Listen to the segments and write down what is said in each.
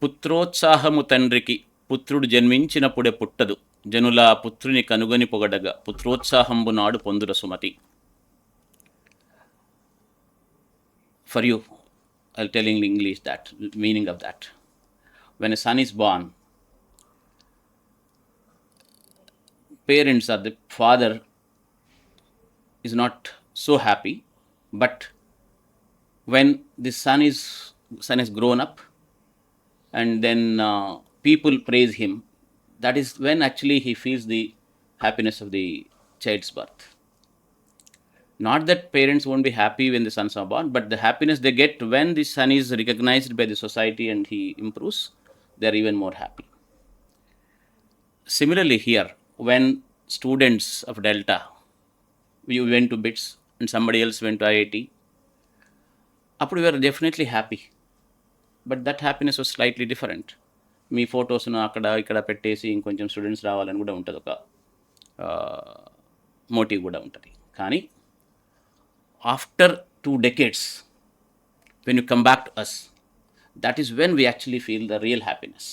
పుత్రోత్సాహము తండ్రికి పుత్రుడు జన్మించినప్పుడే పుట్టదు జనుల పుత్రుని కనుగొని పొగడగా పుత్రోత్సాహంబు నాడు పొందుర సుమతి. For you I'll tell in English that meaning of that. When a son is born, parents or the father is not so happy, but when the son has grown up and then people praise him, that is when actually he feels the happiness of the child's birth. Not that parents won't be happy when the sons are born, but the happiness they get when the son is recognized by the society and he improves, they are even more happy. Similarly here, when students of Delta, we went to BITS and somebody else went to IIT, అప్పుడు we were definitely happy, but that happiness was slightly different. మీ ఫొటోస్ను అక్కడ ఇక్కడ పెట్టేసి ఇంకొంచెం students రావాలని కూడా ఉంటుంది, ఒక motive కూడా ఉంటుంది. కానీ after 2 decades, when you come back to us, that is when we actually feel the real happiness.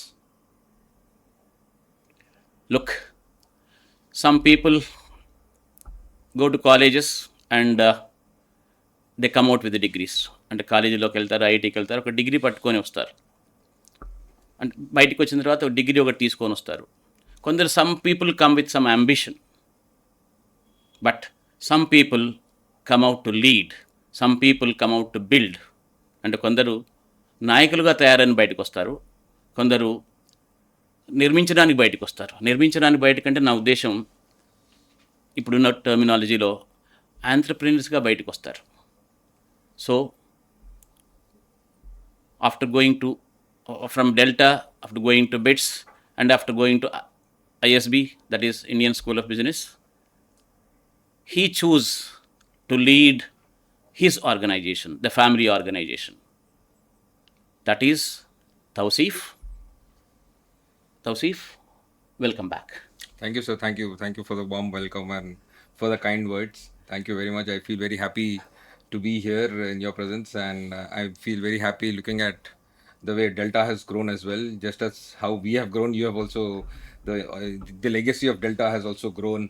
Look, some people go to colleges and they come out with the degrees. అంటే కాలేజీలోకి వెళ్తారు, ఐఐటీకి వెళ్తారు, ఒక degree పట్టుకొని వస్తారు. అంటే బయటకు వచ్చిన తర్వాత ఒక డిగ్రీ ఒకటి తీసుకొని వస్తారు. కొందరు some people come with some ambition, but some people come out to lead, some people come out to build. అంటే కొందరు నాయకులుగా తయారని బయటకు వస్తారు, కొందరు నిర్మించడానికి బయటకు వస్తారు. నిర్మించడానికి బయటకంటే నా ఉద్దేశం ఇప్పుడున్న టర్మినాలజీలో ఆంట్రప్రెన్యూర్స్గా బయటకు వస్తారు. So after going to from delta, after going to bits and after going to ISB, that is Indian school of business, he chose to lead his organization, the family organization. That is Touseef. Touseef, welcome back. Thank you, sir. Thank you for the warm welcome and for the kind words. Thank you very much. I feel very happy to be here in your presence, and I feel very happy looking at the way Delta has grown as well. Just as how we have grown, you have also, the legacy of Delta has also grown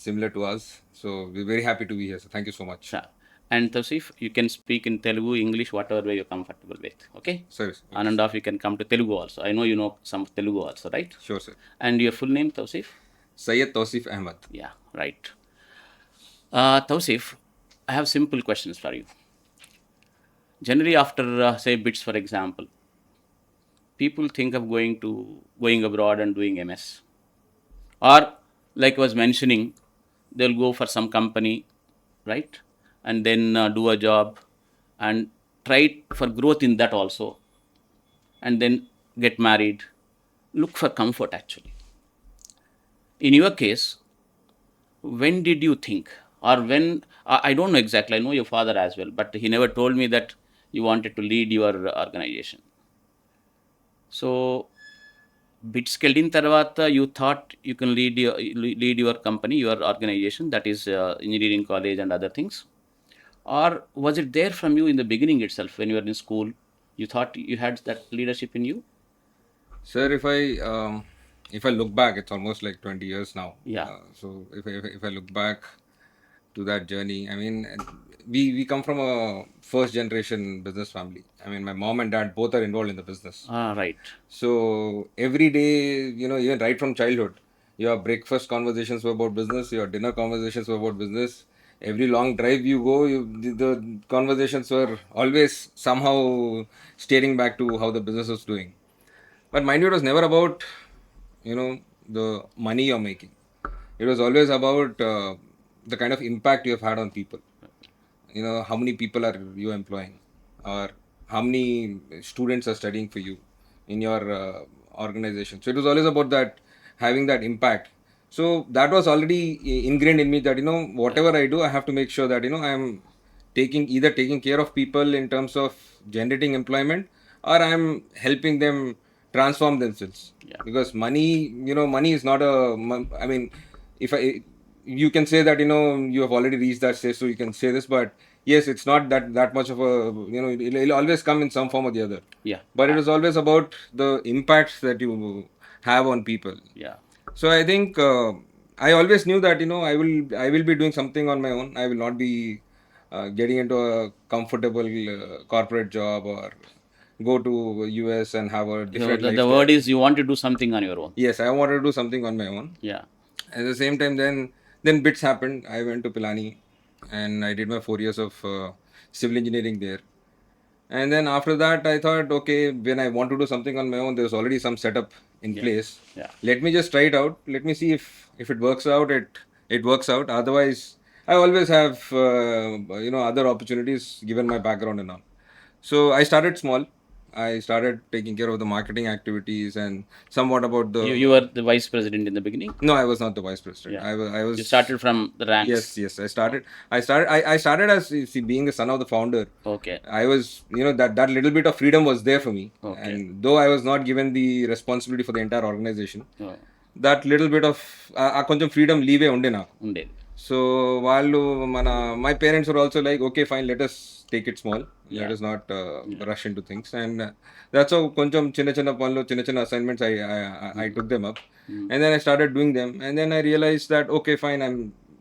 similar to us. So we're very happy to be here. So thank you so much. Sure. And Touseef, you can speak in Telugu, English, whatever way you're comfortable with. Okay? Sir. On and off, you can come to Telugu also. I know you know some Telugu also, right? Sure, sir. And your full name, Touseef? Syed Touseef Ahmed. Yeah, right. Touseef, I have simple questions for you. Generally, after say BITS, for example, people think of going abroad and doing MS, or like I was mentioning, they'll go for some company, right, and then do a job and try for growth in that also, and then get married, look for comfort actually. In your case, when did you think, or when, I don't know exactly, I know your father as well, but he never told me that you wanted to lead your organization. So బిట్స్కి వెళ్ళిన తర్వాత you thought you can lead your company, your organization, that is engineering college and other things, or was it there from you in the beginning itself when you are in school, you thought you had that leadership in you? Sir, if I look back, it's almost like 20 years now. Yeah. So if I look back to that journey, I mean, we come from a first generation business family. I mean, my mom and dad both are involved in the business. Right. So every day, even right from childhood, your breakfast conversations were about business, your dinner conversations were about business. Every long drive you go, the conversations were always somehow steering back to how the business was doing. But mind you, it was never about, the money you're making. It was always about the kind of impact you have had on people. How many people are you employing, or how many students are studying for you in your organization. So it was always about that, having that impact. So that was already ingrained in me, that whatever I do, I have to make sure that I am either taking care of people in terms of generating employment, or I am helping them transform themselves. Yeah. Because money is not I mean, if you can say that you have already reached that stage, so you can say this, but yes, it's not that much of a, it'll always come in some form or the other. Yeah. But it is always about the impacts that you have on people. Yeah. So I think I always knew that I will be doing something on my own. I will not be getting into a comfortable corporate job or go to US and have a So different the lifestyle. word is you want to do something on your own. Yes, I wanted to do something on my own. Yeah. At the same time, then bits happened. I went to Pilani, and I did my 4 years of civil engineering there. And then after that, I thought, okay, when I want to do something on my own, there's already some setup in Yeah. place. Yeah. Let me just try it out. Let me see if it works out. It works out. Otherwise, I always have other opportunities given my background and all. So I started small. I started taking care of the marketing activities and somewhat about You the. were the vice president in the beginning. No, I was not the vice president. Yeah. I You was. started from the ranks. Yes. I started as, you see, being the son of the founder. Okay. I was, that little bit of freedom was there for me. Okay. And though I was not given the responsibility for the entire organization, Oh, that little bit of కొంచెం freedom leeway ఉండే నాకు. ఉండేది. So వాళ్ళు my parents were also like, okay, fine, let us take it small. Let Yeah. us not rush into things. And that's how కొంచెం చిన్న పనులు, చిన్న assignments I took them up. And then I started doing them. And then I realized that, okay, fine,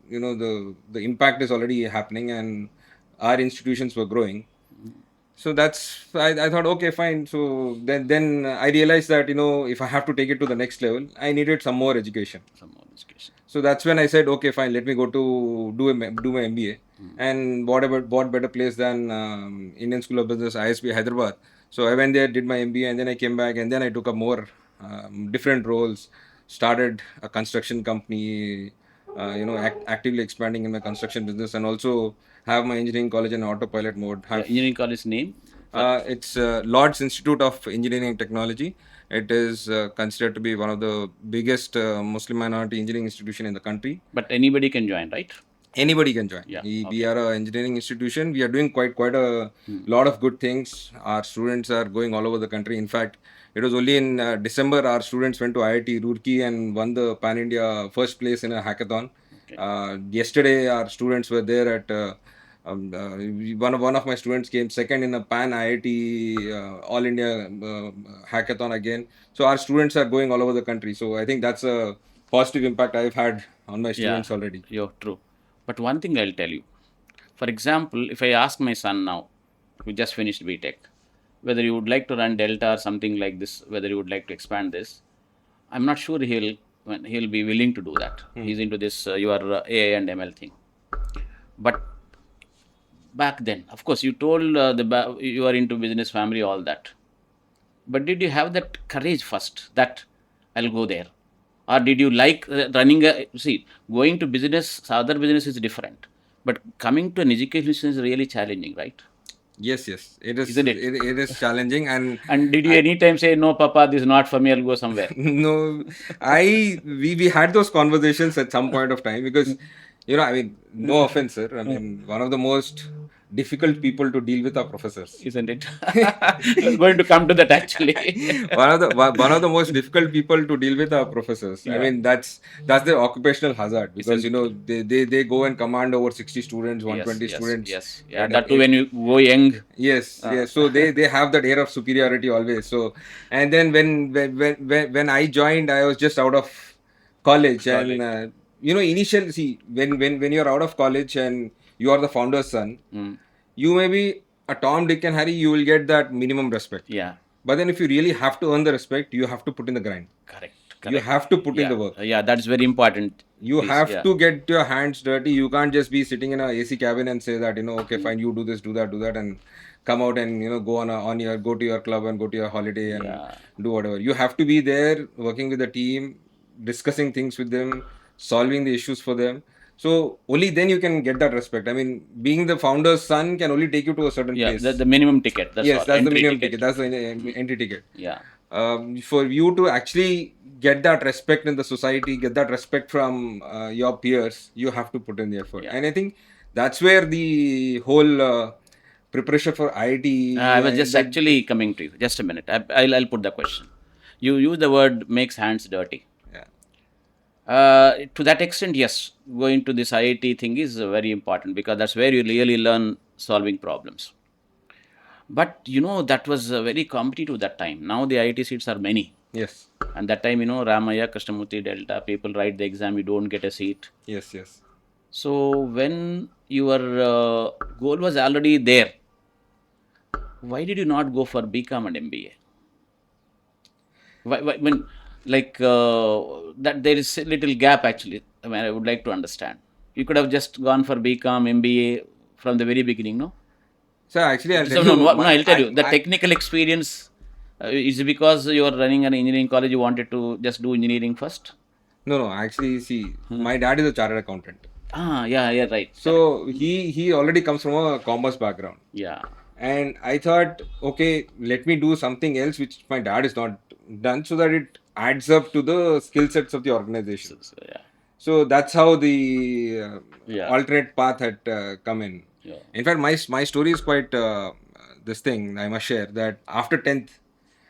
the impact is already happening and our institutions were growing. So I thought, okay, fine. So then I realized that, if I have to take it to the next level, I needed some more education. Some more education. So that's when I said, okay, fine, let me go to do my MBA. And what better place than Indian School of Business, ISB Hyderabad. So I went there, did my MBA, and then I came back, and then I took up more different roles, started a construction company, actively expanding in my construction business, and also have my engineering college in autopilot mode. Yeah, engineering college name. It's Lord's Institute of Engineering and Technology. It is considered to be one of the biggest Muslim minority engineering institution in the country. But anybody can join, right? Anybody can join. Yeah, We are an engineering institution. We are doing quite a lot of good things. Our students are going all over the country. In fact, it was only in December our students went to IIT Roorkee and won the Pan India first place in a hackathon. Okay. Yesterday our students were there at one of my students came second in a Pan IIT All India hackathon again. So our students are going all over the country. So I think that's a positive impact I've had on my students already. You're true. But one thing I'll tell you. For example, if I ask my son now, who just finished BTech, whether you would like to run Delta or something like this, whether you would like to expand this, I'm not sure he'll be willing to do that. He's into this your AI and ML thing. But back then, of course, you told you are into business, family, all that. But did you have that courage first that I'll go there? Or did you like running see, going to business, other business is different. But coming to an education is really challenging, right? Yes, it is. Isn't it? It is challenging, and did you anytime say, no, Papa, this is not for me, I'll go somewhere? no, we had those conversations at some point of time because, I mean, no offense, sir. I mean, one of the most difficult people to deal with are professors. Isn't it? I was going to come to that actually. one of the most difficult people to deal with are professors. I mean, that's their occupational hazard because they go and command over 60 students, 120 students. Yes. Yeah, that too when you go young. Yes. So they have that air of superiority always. So, and then when I joined, I was just out of college. And initially, see, when you're out of college and you are the founder's son, you may be a Tom, Dick, and Harry. You will get that minimum respect. Yeah. But then, if you really have to earn the respect, you have to put in the grind. Correct. You have to put in the work. Yeah, that's very important. You have to get your hands dirty. You can't just be sitting in a AC cabin and say that, okay, fine, you do this, do that, and come out and go go to your club and go to your holiday and do whatever. You have to be there working with the team, discussing things with them, solving the issues for them. So only then you can get that respect. I mean, being the founder's son can only take you to a certain place. Yeah, the minimum ticket. That's that's the minimum ticket. That's the entry ticket. Yeah. For you to actually get that respect in the society, get that respect from your peers, you have to put in the effort. And I think that's where the whole preparation for IIT. I was just actually coming to you. Just a minute. I'll put the question. You use the word makes hands dirty. To that extent, yes, going to this IIT thing is very important because that's where you really learn solving problems. But that was very competitive that time. Now the IIT seats are many. Yes. And that time, Ramaya, Krishnamurti, Delta, people write the exam, you don't get a seat. Yes. Yes. So when your goal was already there, why did you not go for BCom and MBA? When that there is a little gap actually. I mean, I would like to understand. You could have just gone for BCom, MBA from the very beginning, no? So actually, I'll So tell you. I'll tell you. The technical experience is it because you are running an engineering college, you wanted to just do engineering first? No. Actually, see, my dad is a chartered accountant. Yeah, right. So he already comes from a commerce background. Yeah. And I thought, okay, let me do something else which my dad is not done, so that it adds up to the skill sets of the organization. Yeah. So that's how the Yeah. alternate path had come in. Yeah. In fact, my story is quite this thing I must share, that after 10th,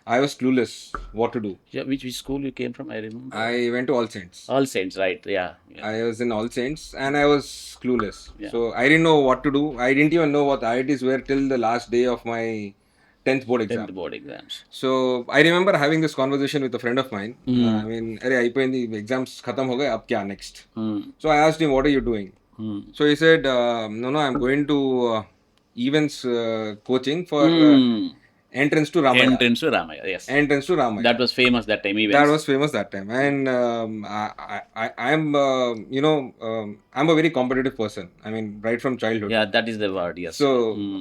I was clueless what to do. Yeah, which school you came from? I remember. I went to All Saints. All Saints, right? Yeah. I was in All Saints and I was clueless. Yeah. So I didn't know what to do. I didn't even know what the IITs were till the last day of my 10th board exam. 10th board exams. So I remember having this conversation with a friend of mine. I mean, "Arey, the exams khatam ho gaye, ab kya next?" So I asked him, "What are you doing?" So he said, "No, I'm going to events coaching for entrance to Ramaya." Entrance to Ramaya, yes. Entrance to Ramaya. That was famous that time. Events. That was famous that time, and I'm I'm a very competitive person. I mean, right from childhood. Yeah, that is the word. Yes. So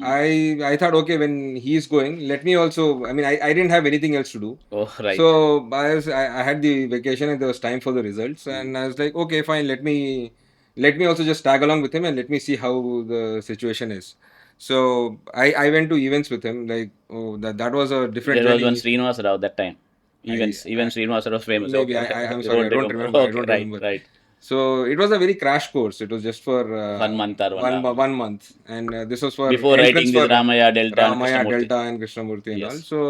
I thought, okay, when he's going, let me also. I mean, I didn't have anything else to do. Oh, right. So I had the vacation and there was time for the results, and I was like, okay, fine, let me also just tag along with him and let me see how the situation is. So I went to events with him. Like, oh, that was a different. There was one Srinivas Rao that time. Events Srinivas Rao was famous. Maybe okay. I'm sorry, I don't remember. Okay, I don't right, remember. right. So it was a very crash course. It was just for 1 month or 1 month, and this was for before writing this Ramaya, Delta, and Krishnamurti and all. So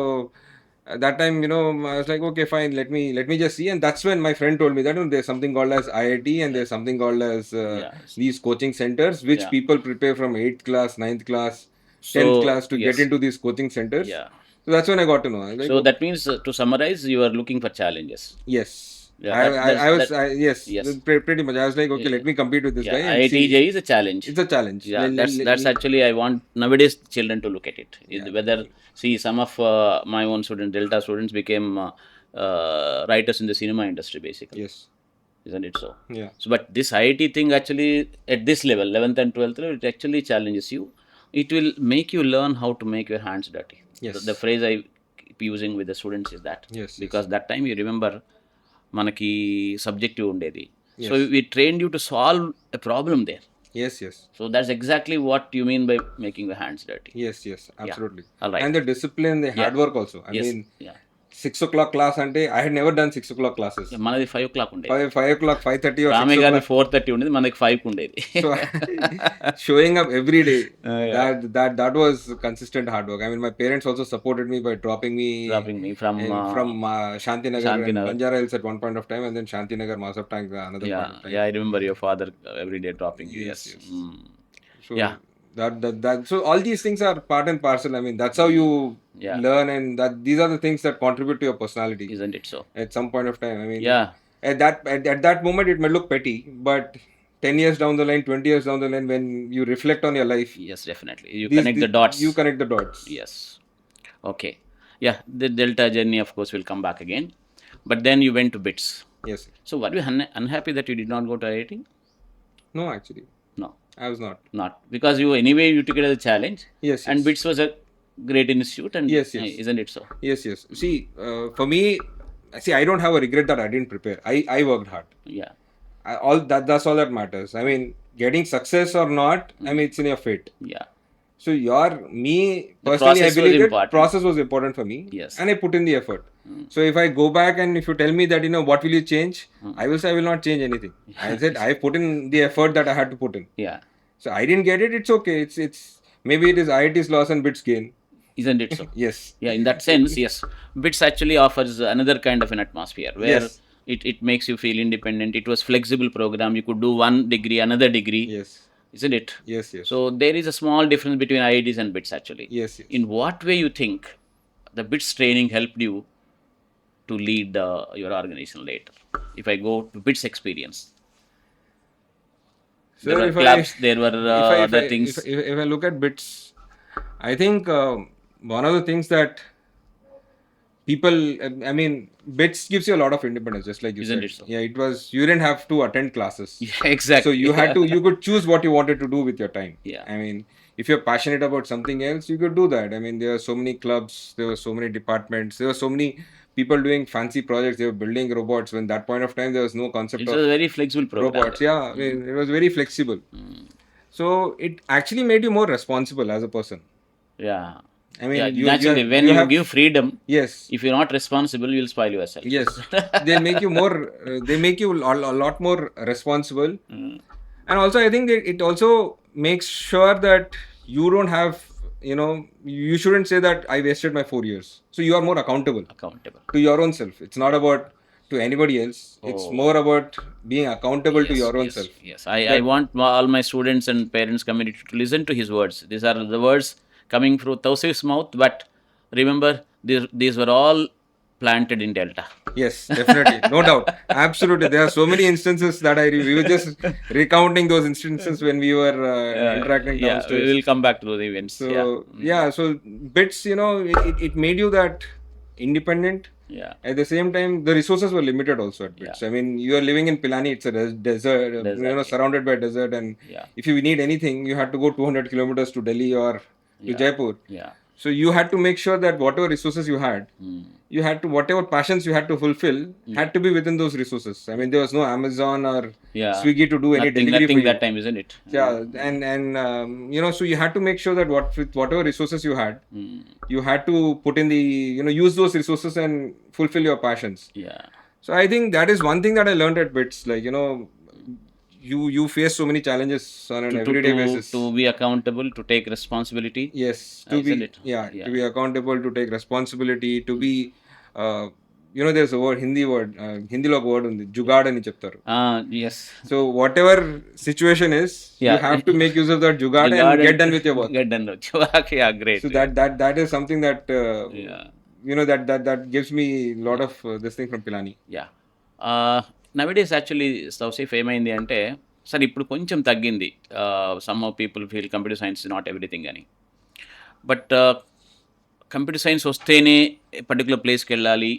at that time, I was like, okay, fine, let me just see. And that's when my friend told me that there's something called as IIT and there's something called as these coaching centers, which people prepare from 8th class, 9th class, 10th class to get into these coaching centers. Yeah. So that's when I got to know. Like, so that means, to summarize, you are looking for challenges. Yes. Yeah, yes, pretty much. I was like, okay, let me compete with this guy. And IIT-JEE is a challenge. It's a challenge. Yeah, that's actually, I want nowadays children to look at it. Whether, see, some of my own students, Delta students, became writers in the cinema industry, basically. Yes. Isn't it so? Yeah. So, but this IIT thing actually, at this level, 11th and 12th level, it actually challenges you. It will make you learn how to make your hands dirty. Yes. The phrase I keep using with the students is that. Yes. Because that time, you remember, manaki subjective undedi. So we trained you to solve a problem there. Yes. So that's exactly what you mean by making your hands dirty. Yes, absolutely. All right. And the discipline, the hard work also. I mean, 6 o'clock class ante, I had never done 6 o'clock classes. Manadi 5 o'clock undedi. 5 o'clock, 5:30 or 6 o'clock. 4:30 undedi, manaki 5 undedi. So showing up every day, that was consistent hard work. I mean, my parents also supported me by dropping me from Shantinagar and Banjara Hills at one point of time, and then Shantinagar, Masab Tank another point of time. Yeah, I remember your father every day dropping you. Yes. So that so all these things are part and parcel. I mean, that's how you learn, and these are the things that contribute to your personality. Isn't it so? At some point of time, I mean, at that moment it may look petty, but 10 years down the line, 20 years down the line, when you reflect on your life, yes, definitely, you connect the dots. You connect the dots. Yes. Okay. Yeah, the Delta journey, of course, will come back again, but then you went to BITS. Yes. So were you unhappy that you did not go to IIT? No, actually. No. I was not. Not because you took it as a challenge. Yes. And BITS was a great institute, and isn't it so? Yes. See, for me, I don't have a regret that I didn't prepare. I worked hard. Yeah. That's all that matters. I mean, getting success or not, I mean, it's in your fate. Yeah. So personally, I believe that process was important for me. Yes. And I put in the effort. So if I go back and if you tell me that, what will you change? I will say I will not change anything. I said I put in the effort that I had to put in. Yeah. So I didn't get it. It's okay. It's maybe it is IIT's loss and BITS gain. Isn't it so? Yes. Yeah, in that sense, yes. BITS actually offers another kind of an atmosphere where it makes you feel independent. It was flexible program. You could do one degree, another degree. Yes. isn't it? Yes, yes. So there is a small difference between IITs and BITS actually. Yes, yes. In what way you think the BITS training helped you to lead your organization later? If I go to BITS experience, there So were clubs, there were other things. if I look at bits, I think one of the things that people, I mean, bits gives you a lot of independence, just like you Isn't said. it so? Yeah, it was, you didn't have to attend classes. Yeah, So exactly. you had to, you could choose what you wanted to do with your time. Yeah. I mean, if you're passionate about something else, you could do that. I mean, there are so many clubs, there were so many departments, there were so many people doing fancy projects, they were building robots. When that point of time, there was no concept It's of a very flexible program. robots. Yeah, I mean, it was very flexible. So it actually made you more responsible as a person. Yeah. I mean, Yeah, you naturally, when you give freedom, yes, if you're not responsible, you'll spoil yourself. yes, they'll make you more. They make you a lot more responsible, and also I think that it also makes sure that you don't have. You know, you shouldn't say that I wasted my 4 years. So you are more accountable Accountable. to your own self. It's not about to anybody else. It's Oh. more about being accountable to Yes, your own yes, self. yes. I want all my students and parents community to listen to his words. These are the words coming through Touseef's mouth, but remember, these were all planted in Delta. Yes, definitely. No doubt. Absolutely. There are so many instances that we were just recounting those instances when we were interacting Yeah, we downstairs. will come back to those events. So, yeah, so bits, you know, it made you that independent. Yeah. At the same time, the resources were limited also at bits. Yeah. I mean, you are living in Pilani, it's a desert, you know, yeah. surrounded by desert. And Yeah. if you need anything, you had to go 200 kilometers to Delhi or to Jaipur. Yeah. So you had to make sure that whatever resources you had, you had to, whatever passions you had to fulfill, had to be within those resources. I mean, there was no Amazon or Swiggy to do any delivery for Nothing you. that time, isn't it? Yeah, and you know, so you had to make sure that with whatever resources you had, you had to put in the, you know, use those resources and fulfill your passions. Yeah. So I think that is one thing that I learned at BITS. Like, you know, you face so many challenges on an everyday basis. To be accountable, to take responsibility. Yes, to be isn't it? to be accountable, to take responsibility, to be you know, there's a word, Hindi word, Hindi lo word undi, jugad ani cheptaru. Yes. So whatever situation is, you have to make use of that jugad and get done with your work. Get done with your work. Yeah, great. So that is something that you know, that gives me a lot of this thing from Pilani. Yeah. Nowadays actually Touseef ఏమైంది అంటే సరే ఇప్పుడు కొంచెం తగ్గింది. Some of people feel computer science not everything అని. But computer science వస్తేనే particular ప్లేస్కి వెళ్ళాలి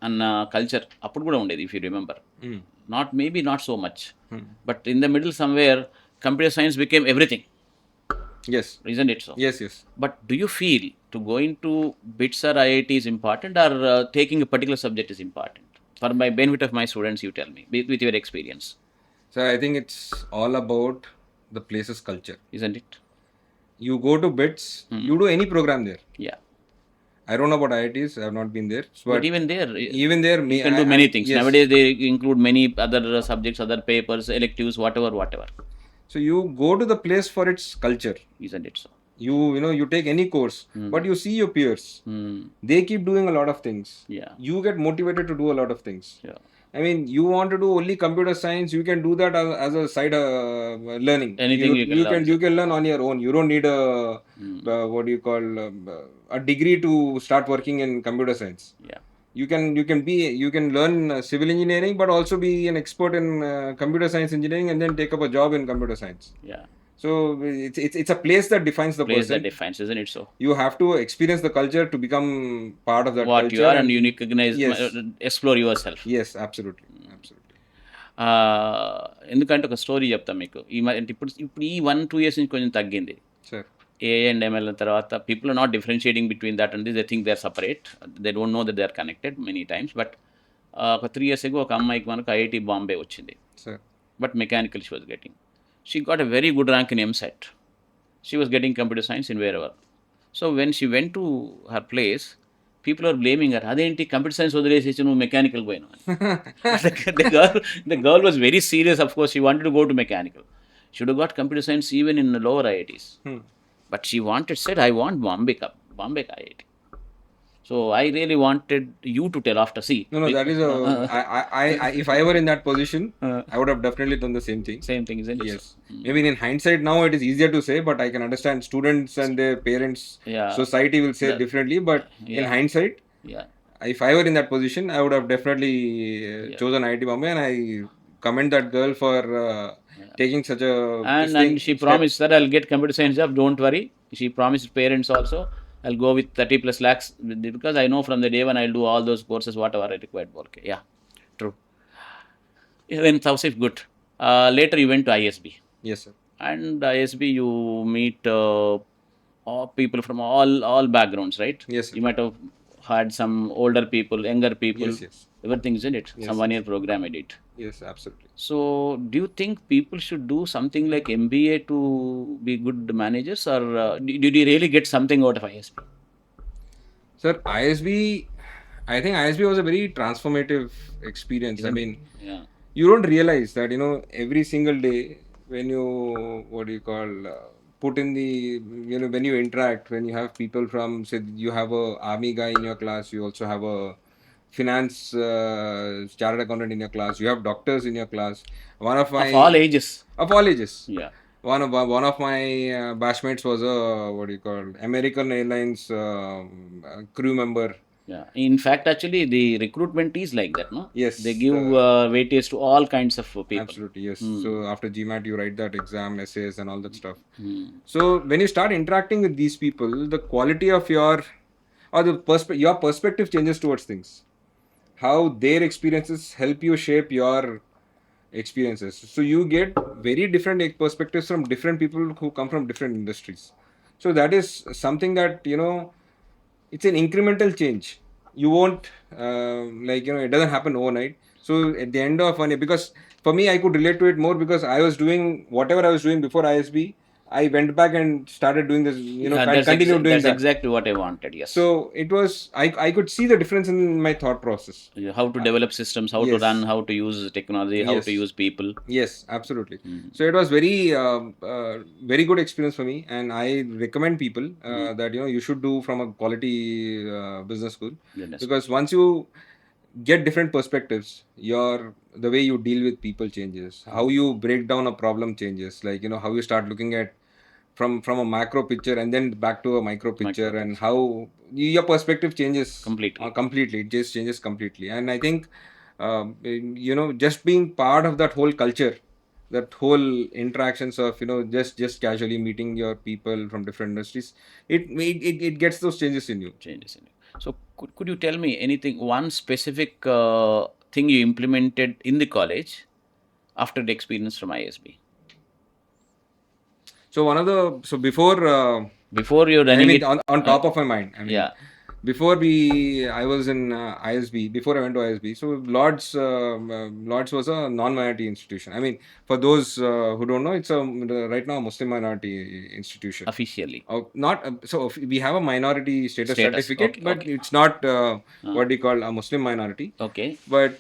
అన్న కల్చర్ అప్పుడు కూడా ఉండేది, if you remember. Not so much, but in the middle somewhere computer science became everything. Yes. Isn't it so? Yes, yes. But do you feel to going to BITS or IIT is important, or taking a particular subject is important? For my benefit of my students, you tell me with your experience. So I think it's all about the place's culture. Isn't it? You go to BITS, you do any program there. Yeah. I don't know about IITs. I have not been there. But even there, you can do many things. Yes. Nowadays, they include many other subjects, other papers, electives, whatever. So you go to the place for its culture. Isn't it so? You know, you take any course, but you see your peers. They keep doing a lot of things. Yeah. You get motivated to do a lot of things. Yeah. I mean, you want to do only computer science, you can do that as a side learning. Anything you can learn on your own. You don't need a what do you call a degree to start working in computer science. Yeah. You can learn civil engineering, but also be an expert in computer science engineering, and then take up a job in computer science. Yeah. So it's a place that defines the person. That defines, isn't it so? You have to experience the culture to become part of that what culture. You are, and you recognize, yes. Explore yourself. Yes, absolutely. ఎందుకంటే ఒక story చెప్తాను మీకు. ఇప్పుడు ఈ 1-2 years నుంచి కొంచెం తగ్గింది. Sure. AA and ML తర్వాత people are not differentiating between that and this. They think they are separate. They don't know that they are connected many times. But ఒక 3 years ago ఒక అమ్మాయికి మనకు IIT బాంబే వచ్చింది. Sure. But mechanical she was getting. She got a very good rank in MSET. She was getting computer science in wherever. So when she went to her place, people are blaming her. అదేంటి computer science వదిలేసేసి నువ్వు mechanical పోయినా. The girl was very serious. Of course, she wanted to go to mechanical. She would have got computer science even in the lower IITs. But she said, I want Bombay IIT. So I really wanted you to tell after. See, No, that is if I were in that position, I would have definitely done the same thing. same thing, isn't it? Yes. Maybe in hindsight now it is easier to say, but I can understand students and their parents, Yeah. society will say differently. But in Yeah. hindsight, Yeah. if I were in that position, I would have definitely chosen IIT Bombay, and I commend that girl for taking such a And she step. promised that I'll get computer science job. Don't worry. She promised parents also. I'll go with 30 plus lakhs because I know from the day when I'll do all those courses, whatever I required. Okay, yeah, true. Then Touseef, good. Later you went to ISB. Yes, sir. And ISB you meet all people from all backgrounds, right? Yes, sir. You might have had some older people, younger people. Yes, yes. Everything's in it. Yes, Some 1 year program I did. Yes, absolutely. So, do you think people should do something like MBA to be good managers, or did you really get something out of ISB? Sir, ISB, I think ISB was a very transformative experience. I mean, Yeah. you don't realize that, every single day when you, what do you call, put in the, when you interact, when you have people from, say, you have a army guy in your class, you also have a finance chartered accountant in your class, you have doctors in your class. One of Of all my, ages. of all ages. Yeah. One of my batchmates was a what do you call American Airlines crew member. Yeah. In fact, actually, the recruitment is like that, no? Yes, They give weightage to all kinds of people. absolutely, yes. So after GMAT, you write that exam, essays, and all that stuff. So when you start interacting with these people, the quality of your or your perspective changes towards things. How their experiences help you shape your experiences. So you get very different perspectives from different people who come from different industries. So that is something that it's an incremental change. You won't it doesn't happen overnight. So at the end of one year, because for me I could relate to it more because I was doing whatever I was doing before ISB. I went back and started doing this, Yeah, continued doing that's that. exactly what I wanted. Yes. So it was I could see the difference in my thought process. Yeah, how to develop systems, how to Yes. run, how to use technology, how to Yes. use people. Yes, absolutely. So it was very good experience for me, and I recommend people that you should do from a quality business school Goodness. because once you get different perspectives, the way you deal with people changes, how you break down a problem changes, like how you start looking at from a macro picture and then back to a micro picture, and how your perspective changes Completely. completely. It just changes completely, and I think just being part of that whole culture, that whole interactions of just casually meeting your people from different industries, it gets those changes in you. Changes in it. So, could you tell me anything, one specific thing you implemented in the college after the experience from ISB? So Before you're I running mean, it. on top of my mind. I mean, Yeah. I was in ISB before I went to ISB. So Lords was a non-minority institution. I mean, for those who don't know, it's right now a Muslim minority institution. Officially. Not so we have a minority status Status. certificate, Okay, but okay. it's not what we call a Muslim minority. Okay. But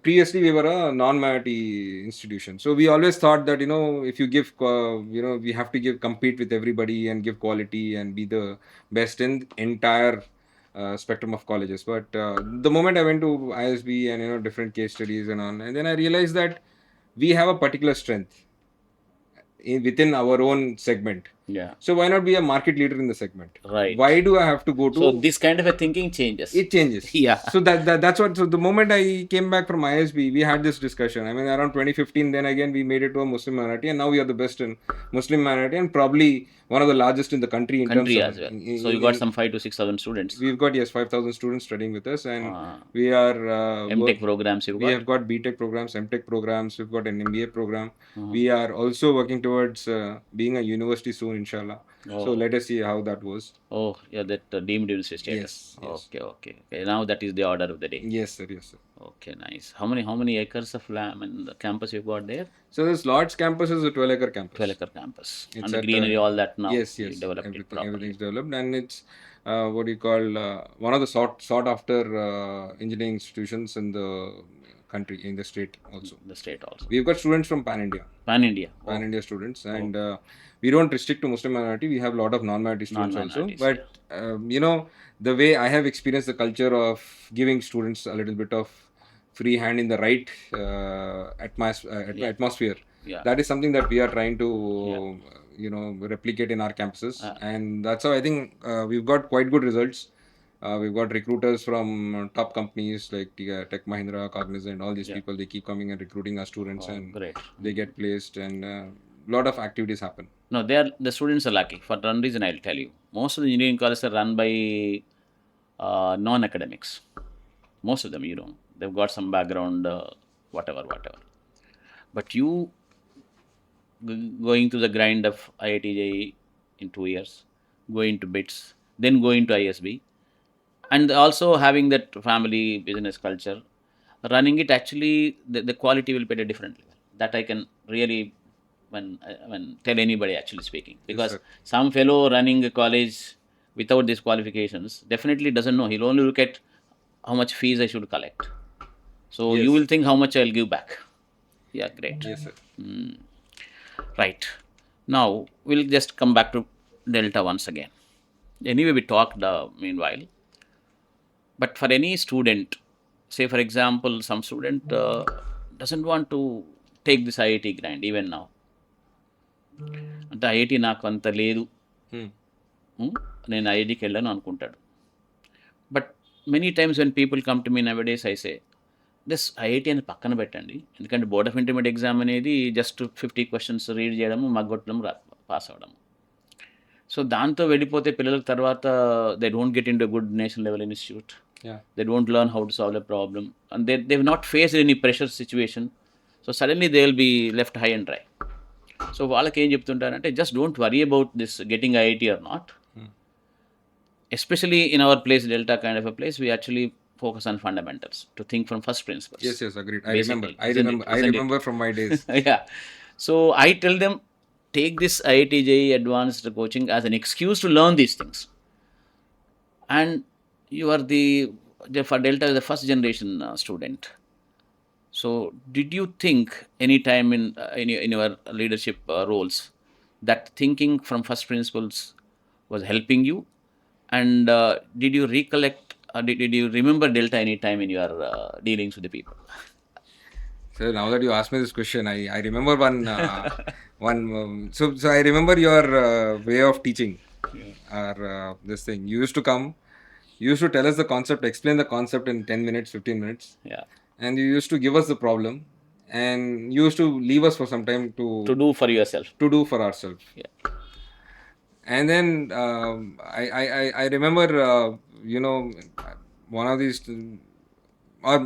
previously we were a non-minority institution, so we always thought that if you give we have to compete with everybody and give quality and be the best in entire spectrum of colleges. But the moment I went to ISB and different case studies and on, and then I realized that we have a particular strength within our own segment. Yeah. So why not be a market leader in the segment? Right. Why do I have to go to? So this kind of a thinking changes. It changes. Yeah. So that's what. So the moment I came back from ISB, we had this discussion. I mean, around 2015, then again we made it to a Muslim minority, and now we are the best in Muslim minority, and probably one of the largest in the country in Country terms as of. well. So you got some 5 to 6,000 students. We've got 5,000 students studying with us, and we are MTech programs. we have got BTech programs, MTech programs. We've got an MBA program. We are also working towards being a university soon, inshallah. So let us see how that goes. Oh, yeah, that deemed university status. Yes. Okay. Now that is the order of the day. Yes, sir. Okay, nice. How many acres of land and the campus you got there? So this Lord's campus is a 12-acre campus. 12-acre campus. It's And the greenery, all that now. Yes. You developed it properly. Everything's developed, and it's what do you call one of the sought after engineering institutions in the country, in the state also. The state also. We've got students from Pan India. Pan India. Pan India students, and we don't restrict to Muslim minority. We have a lot of non-minority students also. Non-minorities, But the way I have experienced the culture of giving students a little bit of free hand in the right atmosphere, Yeah. that is something that we are trying to replicate in our campuses, and that's how I think we've got quite good results. We've got recruiters from top companies like Tech Mahindra, Cognizant, all these people. They keep coming and recruiting our students, and Great. they get placed, and a lot of activities happen. No, the students are lucky. For one reason, I'll tell you. Most of the engineering colleges are run by non-academics. Most of them, they've got some background, whatever. But you going to the grind of IIT-JEE in 2 years, going to BITS, then going to ISB, and also having that family business culture, running it, actually the quality will be at a different level. That I can really when tell anybody, actually speaking, because Yes, some fellow running a college without these qualifications definitely doesn't know. He'll only look at how much fees I should collect. So you will think how much I'll give back. Yeah, great. Yes, sir. Right. Now we'll just come back to Delta once again. Anyway, we talked meanwhile. But for any student, say for example, some student doesn't want to take this IIT grind even now. అంటే IIT నాకు అంత లేదు, నేను ఐఐటికి వెళ్ళాను అనుకుంటాడు. But many times when people come to me nowadays I say this IIT అని పక్కన పెట్టండి, ఎందుకంటే బోర్డ్ ఆఫ్ ఇంటర్మీడియట్ ఎగ్జామ్ అనేది జస్ట్ 50 క్వశ్చన్స్ రీడ్ చేయడము, మగ్గొట్టడం, పాస్ అవ్వడం. సో దాంతో వెళ్ళిపోతే పిల్లలకు తర్వాత they don't get into good national level institute. They don't learn how to solve a problem, and they've not faced any pressure situation. So suddenly they will be left high and dry. So వాళ్ళకి ఏం చెప్తుంటారంటే, just don't worry about this getting IIT or not. Especially in our place, Delta kind of a place, we actually focus on fundamentals, to think from first principles. Yes, agreed. Basically, I remember from my days. Yeah. So I tell them, take this IIT-JEE Advanced coaching as an excuse to learn these things. And you are for Delta, the first generation student. So did you think any time in your leadership roles that thinking from first principles was helping you? And did you recollect, did you remember Delta any time in your dealings with the people? So now that you asked me this question, I remember so I remember your way of teaching, or this thing. You used to come. You used to tell us the concept, explain the concept in 10 minutes, 15 minutes. Yeah. And you used to give us the problem, and you used to leave us for some time to do for yourself. To do for ourselves. Yeah. And then I remember, one of these, or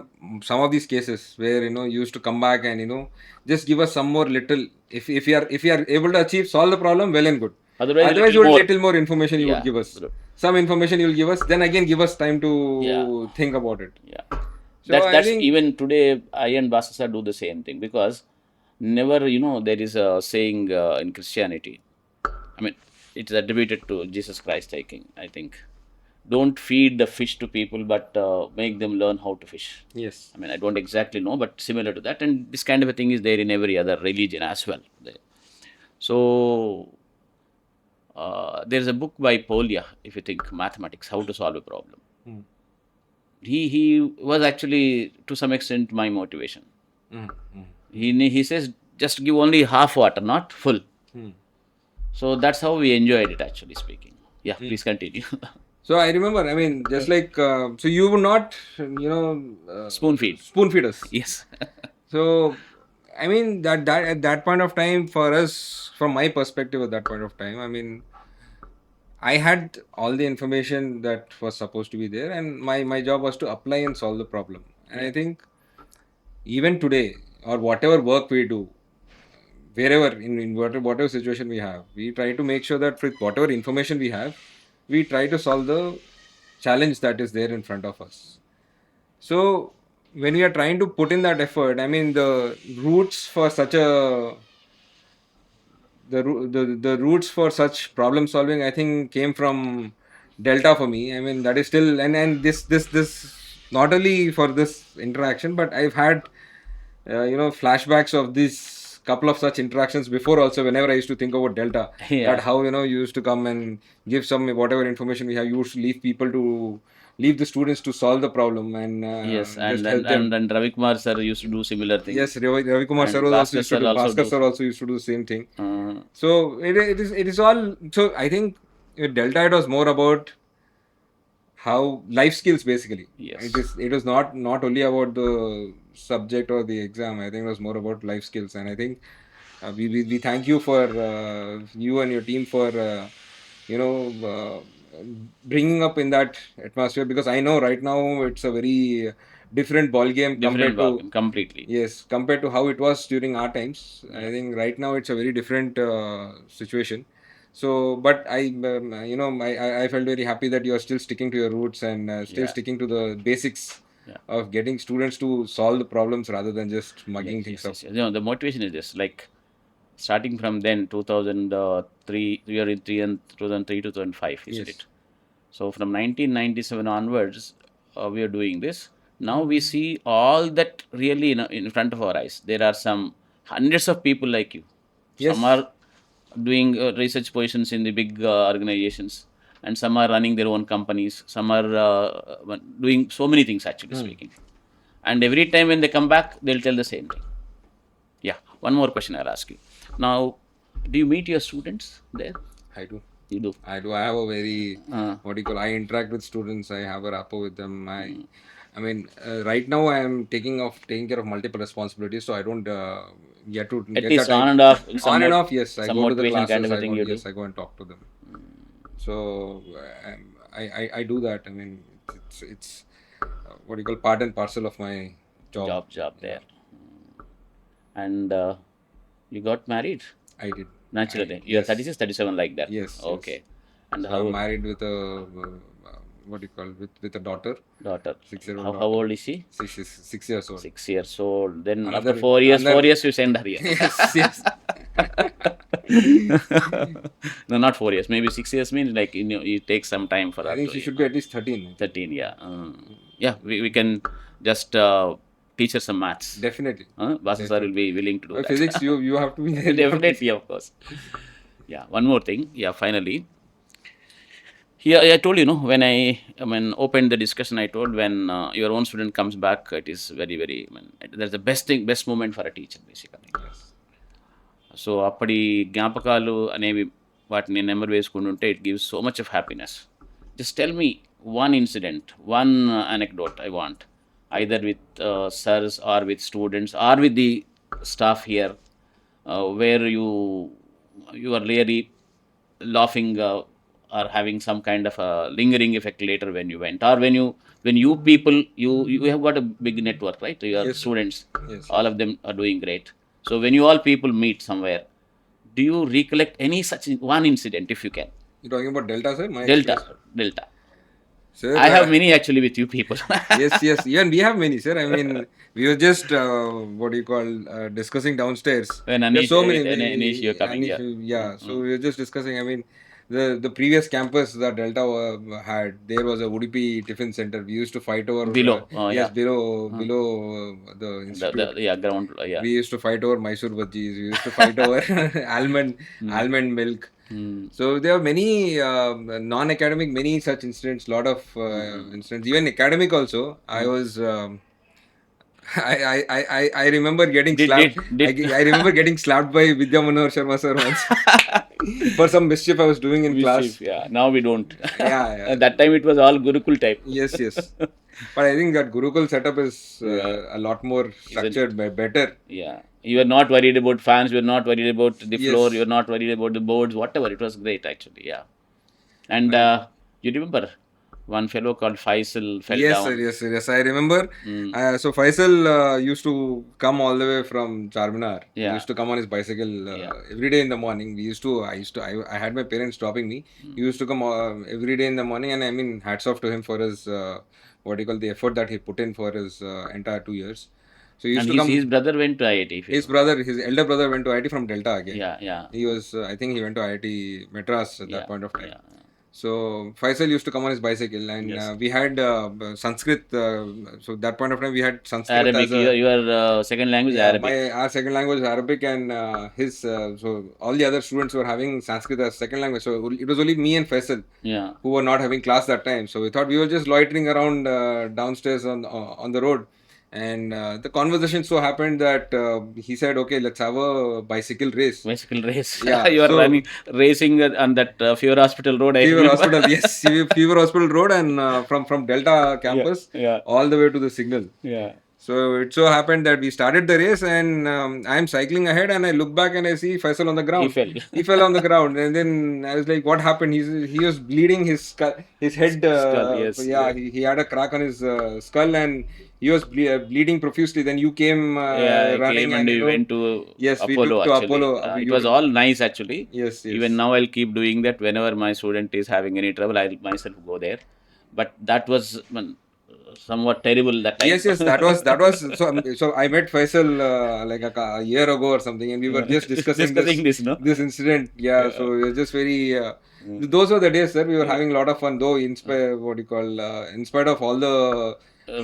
some of these cases where, you used to come back and, just give us some more little, if you are able to solve the problem, well and good. Otherwise you little more information you would give us. Some information you will give us, then again give us time to think about it. Yeah. So that's even today, I and Basasa do the same thing, because never, there is a saying in Christianity. I mean, it's attributed to Jesus Christ, I think. Don't feed the fish to people, but make them learn how to fish. Yes. I mean, I don't exactly know, but similar to that. And this kind of a thing is there in every other religion as well. So there's a book by Polya, if you think mathematics, how to solve a problem. He was actually to some extent my motivation. He says, just give only half water, not full. So that's how we enjoyed it, actually speaking. Yeah, please continue. So I remember, I mean, just like, so you would not, spoon feed us. Yes. So I mean, that at that point of time, for us, from my perspective at that point of time, I mean, I had all the information that was supposed to be there, and my job was to apply and solve the problem. And I think even today, or whatever work we do, wherever, in whatever situation we have, we try to make sure that with whatever information we have, we try to solve the challenge that is there in front of us. So when we are trying to put in that effort, I mean, the roots for such a the roots for such problem solving, I think, came from Delta for me. I mean, that is still, and this not only for this interaction, but I've had flashbacks of these couple of such interactions before also. Whenever I used to think about Delta, that Yeah. how you used to come and give some whatever information we have, you used to leave the students to solve the problem and Yes, just help them. and Ravi Kumar sir used to do similar thing, Yes, Ravi Kumar sir and was also Bhaskar used to sir do. also Bhaskar do. sir also used to do the same thing. Uh, So it is all. So I think with Delta it was more about how life skills basically. yes. It was not only about the subject or the exam. I think it was more about life skills, and I think we thank you for you and your team for you know bringing up in that atmosphere, because I know right now it's a very different ball game Different compared to, ballgame completely. yes, compared to how it was during our times. I Yeah. think right now it's a very different situation. So, but I felt very happy that you are still sticking to your roots and still Yeah. sticking to the basics Yeah. of getting students to solve the problems rather than just Yes, mugging things yes, up. yes, yes. The motivation is this. Like starting from then, 2003, we are in 2003, 2005, isn't Yes. it? So from 1997 onwards, we are doing this. Now we see all that really in front of our eyes. There are some hundreds of people like you. Some Yes. are doing research positions in the big organizations, and some are running their own companies. Some are doing so many things, actually Hmm. speaking. And every time when they come back, they'll tell the same thing. Yeah. One more question I'll ask you. Now, do you meet your students there? I do. You do. I do. I have a very, Uh, what do you call, I interact with students. I have a rapport with them. I mean, right now I am taking care of multiple responsibilities, so I don't at get that least on time. and off, On and off, yes. I some go to the motivation kind classes. of a thing you do. Yes, I go and talk to them. So I do that. I mean, it's what do you call, part and parcel of my job. Job Yeah, there. And you got married I did. naturally. You are Yes, 36, 37, like that. yes, yes. Okay. And So I'm how married with a what do you call, with a daughter, daughter? 6-year-old How daughter. old is she? 6 years old. 6 years old. Then after Another 4 years, another 4 years you send her here. yes, yes. No, not 4 years. Maybe 6 years means like you take some time for I her think to she should be at least 13. I think. 13. Yeah. Yeah. We can just teach her some maths. Definitely, Basu sir will definitely. be willing to do that. Physics, you have to be there. You have to. Definitely, of course. Yeah. One more thing. Yeah. Finally, here I told when I opened the discussion, I told when your own student comes back, it is very very. That's the best thing, best moment for a teacher, basically. Yes. So అప్పటి జ్ఞాపకాలు అనేవి వాటిని number వేసుకుని ఉంటే it gives so much of happiness. Just tell me one incident, one anecdote I want, either with sirs or with students or with the staff here, where you are really laughing or having some kind of a lingering effect later when you went, or when you people, you have got a big network, right? Your Yes, sir. students, Yes, all yes. of them are doing great. So when you all people meet somewhere, do you recollect any such one incident, if you can? You're talking about Delta, sir? My Delta, experience. Delta. Sir, I have many actually with you people. yes, yes. Even we have many, sir. I mean, we were just what do you call, discussing downstairs. When There's Anish, so many. Anish, you're coming, Anish, yeah. yeah. So we were just discussing. I mean, the previous campus that Delta had, there was a Udupi Tiffin Center. We used to fight over. Below, Yes, yeah. below the institute. Yeah, ground, yeah. We used to fight over Mysore bhajis. We used to fight over almond milk. So there are many non-academic, many such incidents. Lot of incidents, even academic also. I was. I remember getting Did slapped. did did I remember getting slapped by Vidya Manohar Sharma sir once for some mischief I was doing in mischief? class. Yeah. Now we don't. Yeah, yeah. At that time it was all Gurukul type. Yes, yes. But I think that Gurukul setup is Yeah. a lot more structured, better. Yeah. You are not worried about fans. You are not worried about the floor. You Yes. are not worried about the boards. Whatever. It was great actually. Yeah. And And you remember one fellow called Faisal fell yes, sir, down. yes, sir, yes. I remember. Mm. So Faisal used to come all the way from Charminar. He Yeah. used to come on his bicycle Yeah. every day in the morning. I had my parents dropping me. He used to come every day in the morning, and I mean, hats off to him for his what do you call, the effort that he put in for his entire 2 years. So he used And to his come. brother went to IIT. If you His know. brother, his elder brother, went to IIT from Delta again. Yeah. Yeah. He was, I think, he went to IIT Madras at Yeah. that point of time. Yeah. So Faisal used to come on his bicycle, and Yes. we had Sanskrit. So that point of time, we had Sanskrit as Arabic. a Your second language is yeah. Arabic. My our second language is Arabic, and his so all the other students were having Sanskrit as second language. So it was only me and Faisal Yeah. who were not having class that time. So we thought we were just loitering around downstairs on the road, and the conversation so happened that he said, "Okay, let's have a bicycle race." Bicycle race. Yeah, You are so running, racing on that Fever Hospital Road. I Fever remember. Hospital, yes, Fever Hospital Road, and from Delta Yeah. campus Yeah. all the way to the signal. Yeah. So it so happened that we started the race, and I'm cycling ahead, and I look back and I see Faisal on the He ground. fell. He fell on the ground, and then I was like, "What happened?" He was bleeding his skull, his head. Skull. Yes. Yeah, Yes. he had a crack on his skull, and he was bleeding profusely. Then you came Yeah, I running, came and and we went to yes, we Apollo took to actually. Apollo. It was all nice actually. Yes, Even yes. now I'll keep doing that whenever my student is having any trouble, I'll myself go there. But that was somewhat terrible that time. Yes, yes, that was so. So I met Faisal like a year ago or something, and we were just discussing Discussing this, no? this incident. Yeah, Yeah. so we were just very. Those were the days, sir. We were Yeah. having a lot of fun, though. In spite, what do you call, in spite of all the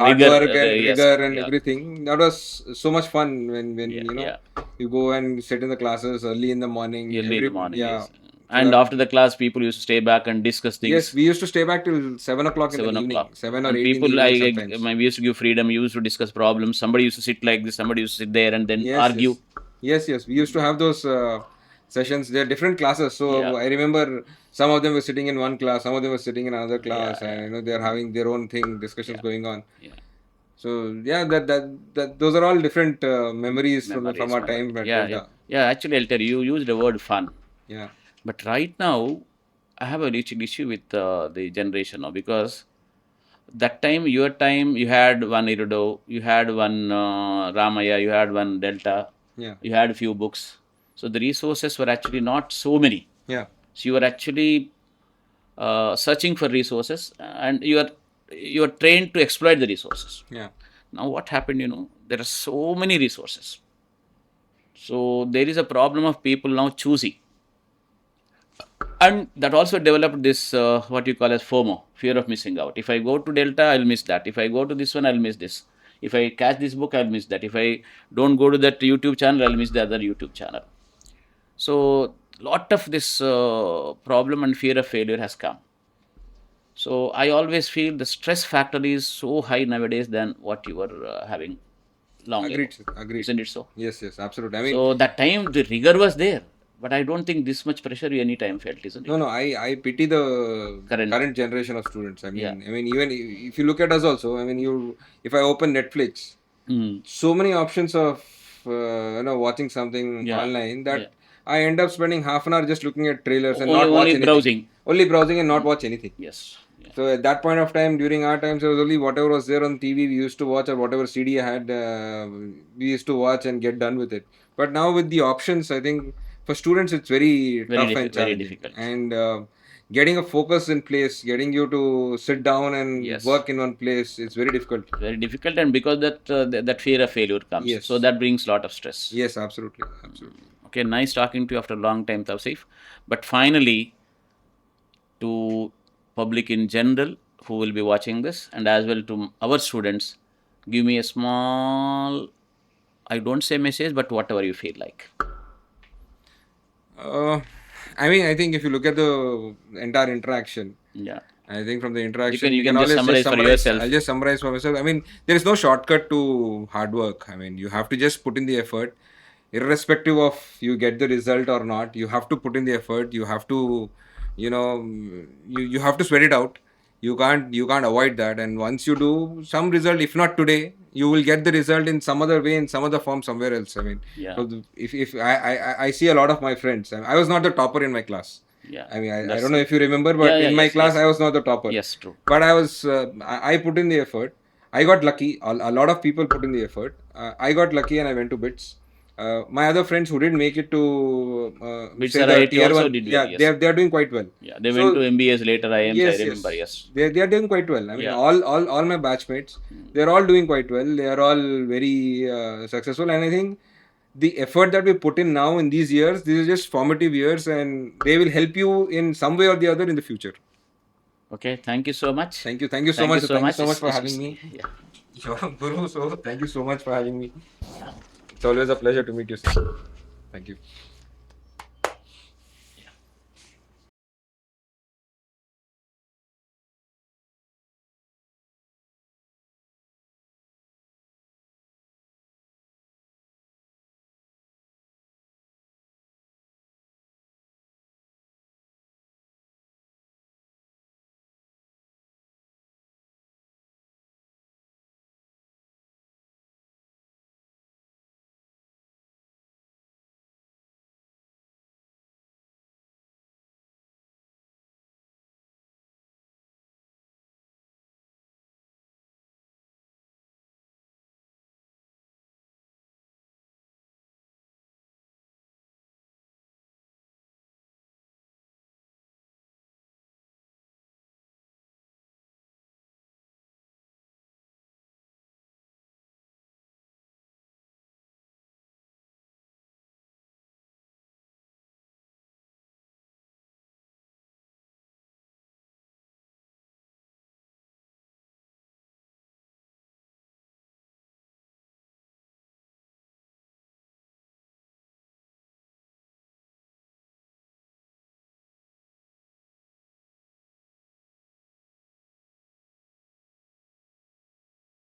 hard Rigor, work and yes. rigor and Yeah. everything, that was so much fun when Yeah. Yeah. you go and sit in the classes early in the morning. Early in the morning, Yeah. yes. So And that after the class, people used to stay back and discuss yes, things. we used to stay back till 7 o'clock in the 7 o'clock. evening, 7 or And 8 in the people, evening sometimes. we used to give freedom. We used to discuss problems. Somebody used to sit like this. Somebody used to sit there and then Yes, argue. yes, yes, yes. We used to have those sessions. They're different classes. So Yeah. I remember some of them were sitting in one class, some of them were sitting in another Yeah. class, and Yeah. they're having their own thing, discussions Yeah. going on. Yeah. So yeah, that those are all different memories from Memories, our memories. time at Yeah. Yeah. Delta. Yeah. Actually, I'll tell you, you used the word fun. Yeah, But right now, I have a real issue with the generation now because that time, your time, you had one Irudo, you had one Ramaya, you had one Delta, yeah, you had a few books. So the resources were actually not so many. yeah, So you were actually searching for resources, and you are trained to exploit the resources. yeah. Now what happened? There are so many resources. So there is a problem of people now choosing, and that also developed this what you call as FOMO, fear of missing out. If I go to Delta, I'll miss that. If I go to this one, I'll miss this. If I catch this book, I'll miss that. If I don't go to that YouTube channel, I'll miss the other YouTube channel. So lot of this problem and fear of failure has come. So I always feel the stress factor is so high nowadays than what you were having long ago. Agreed, sir. Agreed. Isn't it so? Yes, yes, absolutely. I mean, So that time the rigor was there, but I don't think this much pressure you any time felt, isn't it? no, I pity the Current. current generation of students. Yeah. I mean, even if you look at us also, I mean, if I open Netflix, Mm. so many options of watching something Yeah. online that Yeah. I end up spending half an hour just looking at trailers and Only not watch anything. browsing. Only browsing and not watch anything. Yes. Yeah. So at that point of time, during our times, it was only whatever was there on TV we used to watch, or whatever CD I had, we used to watch and get done with it. But now with the options, I think for students it's very tough and Very challenging. difficult. And getting a focus in place, getting you to sit down and Yes. work in one place, it's very difficult. Very difficult, and because that fear of failure comes, Yes. so that brings a lot of stress. Yes, absolutely, absolutely. Okay, nice talking to you after a long time, Touseef. But finally, to public in general who will be watching this, and as well to our students, give me a small, I don't say message, but whatever you feel like. I mean, I think if you look at the entire interaction, Yeah. I think from the interaction, You we can can just always summarize for yourself. I'll just summarize for myself. I mean, there is no shortcut to hard work. I mean, you have to just put in the effort, irrespective of you get the result or not. You have to put in the effort. You have to, you have to sweat it out. You can't avoid that. And once you do some result, if not today, you will get the result in some other way, in some other form, somewhere else. I mean, Yeah. so if I see a lot of my friends. I was not the topper in my class. Yeah. I mean, I That's don't know if you remember, but Yeah, yeah, in my yes, class, yes. I was not the topper. Yes, true. But I put in the effort. I got lucky. A lot of people put in the effort. I got lucky and I went to BITS. My other friends who didn't make it to BITS say or the IIT tier also one, did well, yeah, yes. they are doing quite well. Yeah, they So- went to MBAs later, IMs, Yes, I remember, yes. They are doing quite well. I mean, Yeah. all my batchmates, they are all doing quite well. They are all very successful, and I think the effort that we put in now in these years, these are just formative years, and they will help you in some way or the other in the future. Okay, thank you so much. Thank you so much. Thank you so Thank you much. so much for It's- having me. yeah. You're a guru, so thank you so much for having me. It's always a pleasure to meet you, sir. Thank you.